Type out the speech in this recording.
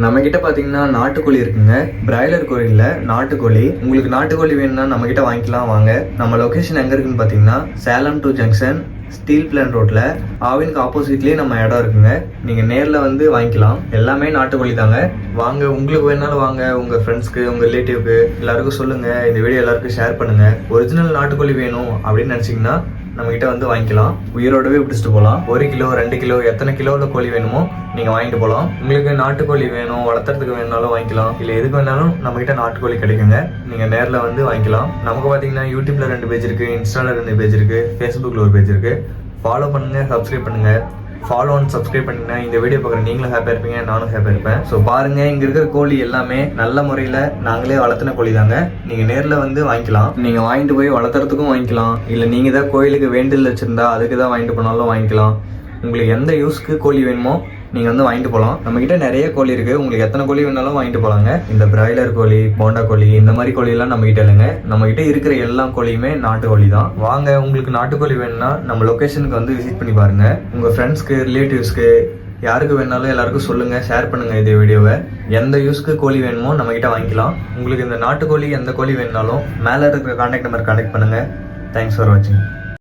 நம்ம கிட்ட பாத்தீங்கன்னா நாட்டுக்கோழி இருக்குங்க. பிராய்லர் கோழியில நாட்டுக்கோழி. உங்களுக்கு நாட்டுக்கோழி வேணும்னா நம்ம கிட்ட வாங்கிக்கலாம் வாங்க. நம்ம லொகேஷன் எங்க இருக்குன்னு பாத்தீங்கன்னா Salem to junction steel plan ரோட்ல ஆவினுக்கு ஆப்போசிட்லயே நம்ம இடம் இருக்குங்க. நீங்க நேர்ல வந்து வாங்கிக்கலாம். எல்லாமே நாட்டுக்கோழி தாங்க. வாங்க, உங்களுக்கு வேணாலும் வாங்க. உங்க ஃப்ரெண்ட்ஸ்க்கு, உங்க ரிலேட்டிவ்க்கு எல்லாருக்கும் சொல்லுங்க. இந்த வீடியோ எல்லாருக்கும் ஷேர் பண்ணுங்க. ஒரிஜினல் நாட்டுக்கோழி வேணும் அப்படின்னு நினைச்சீங்கன்னா நம்ம கிட்ட வந்து வாங்கிக்கலாம். உயிரோடவே பிடிச்சிட்டு போகலாம். 1 கிலோ 2 கிலோ எத்தனை கிலோவில் கோழி வேணுமோ நீங்க வாங்கிட்டு போகலாம். உங்களுக்கு நாட்டுக்கோழி வேணும், வளர்த்துறதுக்கு வேணாலும் வாங்கிக்கலாம். இல்லை எதுக்கு வேணாலும் நம்ம கிட்ட நாட்டுக்கோழி கிடைக்குங்க. நீங்க நேரில் வந்து வாங்கிக்கலாம். நமக்கு பார்த்தீங்கன்னா யூடியூப்ல 2 பேஜ் இருக்கு, இன்ஸ்டால 2 பேஜ் இருக்கு, ஃபேஸ்புக்ல ஒரு பேஜ் இருக்கு. ஃபாலோ பண்ணுங்க, சப்ஸ்கிரைப் பண்ணுங்க. ஃபாலோ அண்ட் சப்ஸ்கிரைப் பண்ணிங்கன்னா இந்த வீடியோ பார்க்குற நீங்களும் ஹாப்பியாக இருப்பீங்க, நானும் ஹாப்பியாக இருப்பேன். ஸோ பாருங்க, இங்க இருக்கிற கோழி எல்லாமே நல்ல முறையில் நாங்களே வளர்த்துன கோழி தாங்க. நீங்க நேரில் வந்து வாங்கிக்கலாம். நீங்க வாங்கிட்டு போய் வளர்த்துறதுக்கும் வாங்கிக்கலாம். இல்லை நீங்க தான் கோயிலுக்கு வேண்டுதல் வச்சிருந்தா அதுக்கு தான் வாங்கிட்டு போனாலும் வாங்கிக்கலாம். உங்களுக்கு எந்த யூஸ்க்கு கோழி வேணுமோ நீங்க வந்து வாங்கிட்டு போகலாம். நம்ம கிட்ட நிறைய கோழி இருக்கு. உங்களுக்கு எத்தனை கோழி வேணாலும் வாங்கிட்டு போலாங்க. இந்த பிராய்லர் கோழி, போண்டா கோழி, இந்த மாதிரி கோழி எல்லாம் நம்ம கிட்ட இல்லைங்க. நம்ம கிட்ட இருக்கிற எல்லா கோழியுமே நாட்டுக்கோழி தான். வாங்க, உங்களுக்கு நாட்டுக்கோழி வேணும்னா நம்ம லொகேஷனுக்கு வந்து விசிட் பண்ணி பாருங்க. உங்க ஃப்ரெண்ட்ஸ்க்கு, ரிலேட்டிவ்ஸ்க்கு யாருக்கு வேணாலும் எல்லாருக்கும் சொல்லுங்க, ஷேர் பண்ணுங்க இந்த வீடியோவை. எந்த யூஸ்க்கு கோழி வேணுமோ நம்ம கிட்ட வாங்கிக்கலாம். உங்களுக்கு இந்த நாட்டுக்கோழி எந்த கோழி வேணுனாலும் மேல இருக்கிற கான்டாக்ட் நம்பர் கான்டாக்ட் பண்ணுங்க. தேங்க்ஸ் ஃபார் வாட்சிங்.